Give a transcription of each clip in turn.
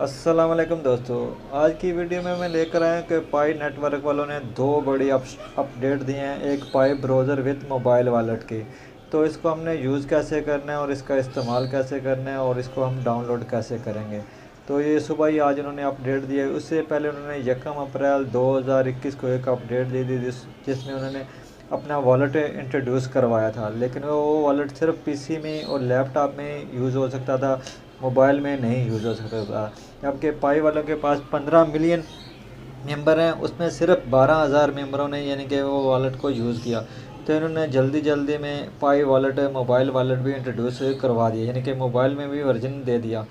अस्सलाम वालेकुम दोस्तों। आज की वीडियो में मैं लेकर आया कि पाई नेटवर्क वालों ने दो बड़ी अपडेट दी हैं। एक पाई ब्राउज़र विद मोबाइल वॉलेट की, तो इसको हमने यूज़ कैसे करना है और इसका इस्तेमाल कैसे करना है और इसको हम डाउनलोड कैसे करेंगे। तो ये सुबह ही आज उन्होंने अपडेट दिया है। उससे पहले उन्होंने 1 अप्रैल 2021 को एक अपडेट दी थी जिसमें उन्होंने अपना वॉलेट इंट्रोड्यूस करवाया था, लेकिन वो वॉलेट सिर्फ पीसी में और लैपटॉप में यूज़ हो सकता था, मोबाइल में नहीं यूज़ हो सकता था। जबकि पाई वालों के पास 15 मिलियन मेंबर हैं, उसमें सिर्फ 12,000 मेंबरों ने यानी कि वो वॉलेट को यूज़ किया। तो इन्होंने जल्दी जल्दी में पाई वॉलेट मोबाइल वॉलेट भी इंट्रोड्यूस करवा दिया, यानी कि मोबाइल में भी वर्जन दे दिया।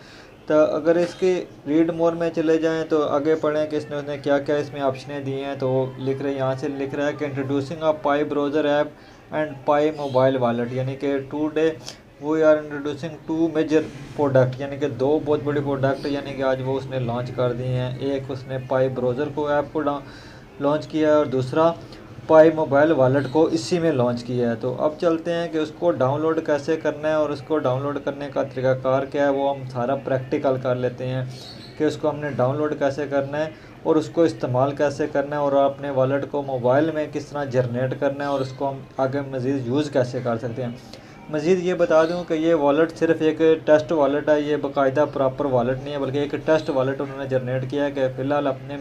तो अगर इसके रीड मोर में चले जाएं तो आगे पढ़ें कि उसने क्या क्या इसमें ऑप्शनें दी हैं। तो लिख रहे यहाँ से लिख रहा है कि introducing a Pi browser app and Pi mobile wallet, यानी कि today we are introducing two major product, यानी कि दो बहुत बड़ी प्रोडक्ट यानी कि आज वो उसने लॉन्च कर दिए हैं। एक उसने पाई ब्राउज़र को ऐप को लॉन्च किया है और दूसरा पाई मोबाइल वॉलेट को इसी में लॉन्च किया है। तो अब चलते हैं कि उसको डाउनलोड कैसे करना है और उसको डाउनलोड करने का तरीकाकार क्या है, वो हम सारा प्रैक्टिकल कर लेते हैं कि उसको हमने डाउनलोड कैसे करना है और उसको इस्तेमाल कैसे करना है और अपने वॉलेट को मोबाइल में किस तरह जनरेट करना है और उसको हम आगे मज़ीद यूज़ कैसे कर सकते हैं। मज़ीद ये बता दूं कि ये वॉलेट सिर्फ एक टेस्ट वॉलेट है, ये बाकायदा प्रॉपर वॉलेट नहीं है, बल्कि एक टेस्ट वॉलेट उन्होंने जनरेट किया है कि फ़िलहाल अपने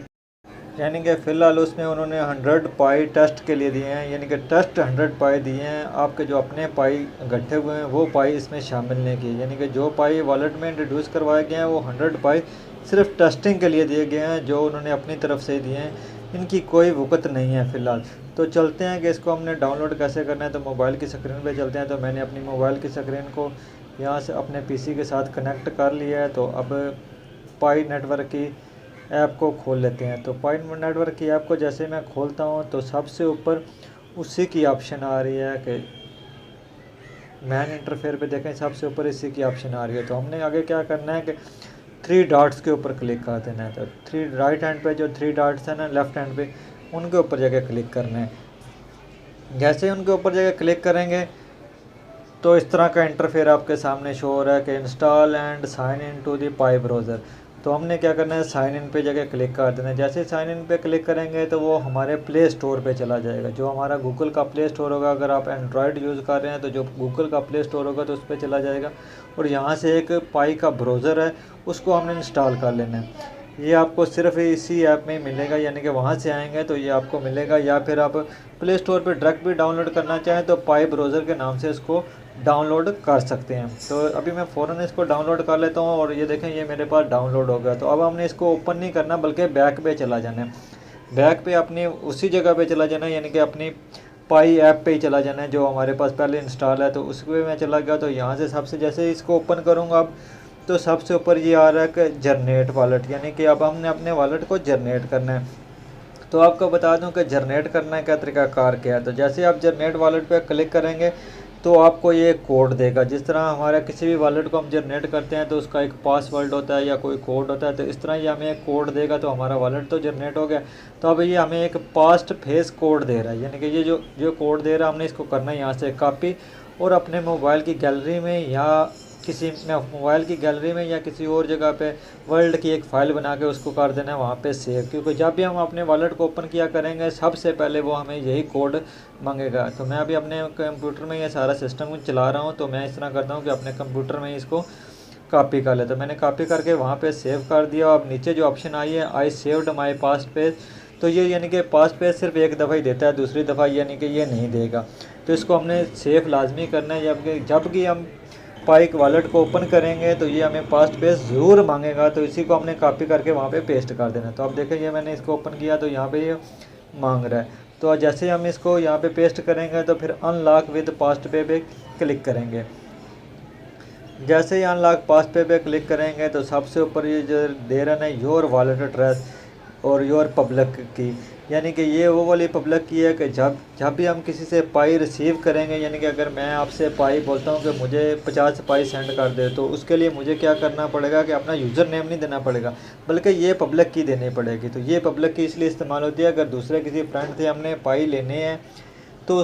यानी कि फ़िलहाल उसमें उन्होंने 100 पाई टेस्ट के लिए दिए हैं, यानी कि टेस्ट 100 पाई दिए हैं। आपके जो अपने पाई इकट्ठे हुए हैं वो पाई इसमें शामिल नहीं किए, यानी कि जो पाई वॉलेट में इंट्रोड्यूस करवाए गए हैं वो 100 पाई सिर्फ टेस्टिंग के लिए दिए गए हैं, जो उन्होंने अपनी तरफ से दिए हैं। इनकी कोई वक़्त नहीं है फ़िलहाल। तो चलते हैं कि इसको हमने डाउनलोड कैसे करना है। तो मोबाइल की स्क्रीन पे चलते हैं। तो मैंने अपनी मोबाइल की स्क्रीन को यहाँ से अपने पीसी के साथ कनेक्ट कर लिया है। तो अब पाई नेटवर्क की ऐप को खोल लेते हैं। तो पाई नेटवर्क की ऐप को जैसे मैं खोलता हूँ तो सबसे ऊपर उसी की ऑप्शन आ रही है कि मैन इंटरफेयर पे देखें, सबसे ऊपर इसी की ऑप्शन आ रही है। तो हमने आगे क्या करना है कि 3 डॉट्स के ऊपर क्लिक कर देना है। तो 3 राइट हैंड पे जो 3 डॉट्स हैं ना लेफ़्ट हैंड पे, उनके ऊपर जाके क्लिक करना है। जैसे ही उनके ऊपर जाके क्लिक करेंगे तो इस तरह का इंटरफेयर आपके सामने शो हो रहा है कि install and sign in to the Pi browser. तो हमने क्या करना है, साइन इन पे जगह क्लिक कर देना है। जैसे साइन इन पे क्लिक करेंगे तो वो हमारे प्ले स्टोर पे चला जाएगा, जो हमारा गूगल का प्ले स्टोर होगा। अगर आप एंड्रॉयड यूज़ कर रहे हैं तो जो गूगल का प्ले स्टोर होगा तो उस पर चला जाएगा और यहाँ से एक पाई का ब्राउज़र है उसको हमने इंस्टॉल कर लेना है। ये आपको सिर्फ इसी ऐप में ही मिलेगा, यानी कि वहाँ से आएंगे तो ये आपको मिलेगा, या फिर आप प्ले स्टोर पे डायरेक्ट भी डाउनलोड करना चाहें तो पाई ब्राउज़र के नाम से इसको डाउनलोड कर सकते हैं। तो अभी मैं फ़ौरन इसको डाउनलोड कर लेता हूँ और ये देखें ये मेरे पास डाउनलोड हो गया। तो अब हमने इसको ओपन नहीं करना बल्कि बैक पे चला जाना है। बैक पे अपनी उसी जगह पे चला जाना है, यानी कि अपनी पाई ऐप पे ही चला जाना है जो हमारे पास पहले इंस्टॉल है। तो उस पर मैं चला गया। तो यहाँ से सबसे जैसे इसको ओपन करूँगा अब तो सबसे ऊपर ये आ रहा है कि जनरेट वॉलेट, यानी कि अब हमने अपने वॉलेट को जनरेट करना है। तो आपको बता दूं कि जनरेट करने का तरीकाकार क्या है। तो जैसे आप जनरेट वॉलेट पे क्लिक करेंगे तो आपको ये कोड देगा। जिस तरह हमारा किसी भी वॉलेट को हम जनरेट करते हैं तो उसका एक पासवर्ड होता है या कोई कोड होता है, तो इस तरह ये हमें एक कोड देगा। तो हमारा वॉलेट तो जनरेट हो गया। तो अब ये हमें एक पास्ट फेस कोड दे रहा है, यानी कि ये जो कोड दे रहा है हमने इसको करना है यहाँ से कॉपी और अपने मोबाइल की गैलरी में या किसी मोबाइल की गैलरी में या किसी और जगह पे वर्ल्ड की एक फ़ाइल बना के उसको कर देना है वहाँ पे सेव, क्योंकि जब भी हम अपने वॉलेट को ओपन किया करेंगे सबसे पहले वो हमें यही कोड मांगेगा। तो मैं अभी अपने कंप्यूटर में ये सारा सिस्टम चला रहा हूँ, तो मैं इस तरह करता हूँ कि अपने कंप्यूटर में इसको कॉपी कर लेता। मैंने कॉपी करके वहाँ पर सेव कर दिया। अब नीचे जो ऑप्शन आई है I saved my past page, तो ये यानी कि पास्ट पेज सिर्फ एक दफ़ा ही देता है, दूसरी दफ़ा यानी कि ये नहीं देगा। तो इसको हमने सेव लाजमी करना है। जब कि हम पाई वॉलेट को ओपन करेंगे तो ये हमें पास्ट पेज ज़रूर मांगेगा। तो इसी को हमने कॉपी करके वहाँ पे पेस्ट कर देना। तो अब देखें ये मैंने इसको ओपन किया तो यहाँ पे ये मांग रहा है। तो जैसे हम इसको यहाँ पे पेस्ट करेंगे तो फिर अनलॉक विद पास्ट पे क्लिक करेंगे। जैसे ही अनलॉक पास्ट पे क्लिक करेंगे तो सबसे ऊपर ये जो दे रहा है योर वॉलेट एड्रेस और योर पब्लिक की, यानी कि ये वो वाली पब्लिक की है कि जब भी हम किसी से पाई रिसीव करेंगे, यानी कि अगर मैं आपसे पाई बोलता हूँ कि मुझे 50 पाई सेंड कर दे, तो उसके लिए मुझे क्या करना पड़ेगा कि अपना यूज़र नेम नहीं देना पड़ेगा बल्कि ये पब्लिक की देनी पड़ेगी। तो ये पब्लिक की इसलिए इस्तेमाल होती है अगर दूसरे किसी फ्रेंड से हमने पाई लेने हैं तो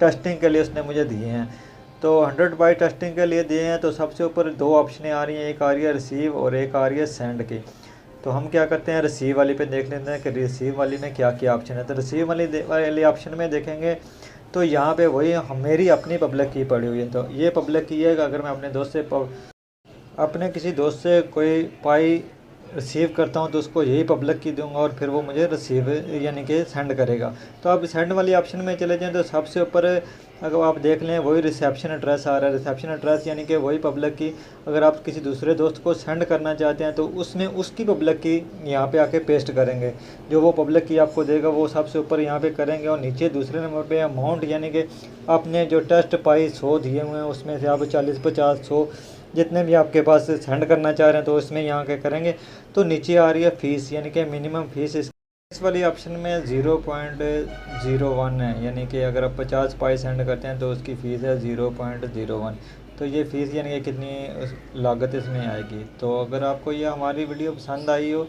टेस्टिंग के लिए उसने मुझे दिए हैं। तो 100 पाई टेस्टिंग के लिए दिए हैं। तो सबसे ऊपर दो ऑप्शनें आ रही हैं, एक आ रही है रिसीव और एक आ रही है सेंड की। तो हम क्या करते हैं, रिसीव वाली पे देख लेते हैं कि रिसीव वाली में क्या क्या ऑप्शन है। तो रिसीव वाली ऑप्शन में देखेंगे तो यहाँ पे वही मेरी अपनी पब्लिक की पड़ी हुई है। तो ये पब्लिक की है कि अगर मैं अपने किसी दोस्त से कोई पाई रिसीव करता हूँ तो उसको यही पब्लिक की दूंगा और फिर वो मुझे रिसीव यानी कि सेंड करेगा। तो आप सेंड वाली ऑप्शन में चले जाएं तो सबसे ऊपर अगर आप देख लें वही रिसेप्शन एड्रेस आ रहा है। रिसेप्शन एड्रेस यानी कि वही पब्लिक की अगर आप किसी दूसरे दोस्त को सेंड करना चाहते हैं तो उसमें उसकी पब्लिक की यहाँ पे आके पेस्ट करेंगे। जो वो पब्लिक की आपको देगा वो सबसे ऊपर यहाँ पे करेंगे और नीचे दूसरे नंबर पे अमाउंट यानी कि आपने जो टेस्ट पाई 100 दिए हुए हैं उसमें से आप 40, 50, 100 जितने भी आपके पास सेंड करना चाह रहे हैं तो इसमें यहाँ के करेंगे। तो नीचे आ रही है फ़ीस यानी कि मिनिमम फ़ीस। इस वाली ऑप्शन में 0.01 है, यानी कि अगर आप 50 पाई सेंड करते हैं तो उसकी फ़ीस है 0.01। तो ये फ़ीस यानी कि कितनी लागत इसमें आएगी। तो अगर आपको ये हमारी वीडियो पसंद आई हो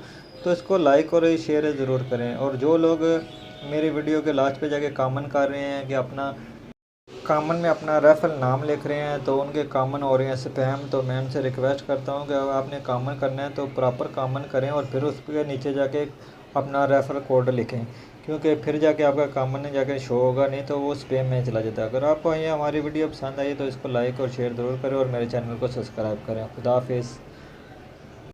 तो इसको लाइक और शेयर ज़रूर करें। और जो लोग मेरी वीडियो के लास्ट पे जाके कमेंट कर रहे हैं कि कॉमन में अपना रेफरल नाम लिख रहे हैं तो उनके कॉमन हो रहे हैं स्पैम। तो मैं उनसे रिक्वेस्ट करता हूं कि अगर आपने कॉमन करना है तो प्रॉपर कॉमन करें और फिर उस पर नीचे जाके अपना रेफरल कोड लिखें, क्योंकि फिर जाके आपका कॉमन जाके शो होगा, नहीं तो वो स्पैम में चला जाता है। अगर आपको ये हमारी वीडियो पसंद आई तो इसको लाइक और शेयर ज़रूर करें और मेरे चैनल को सब्सक्राइब करें। खुदा हाफिज़।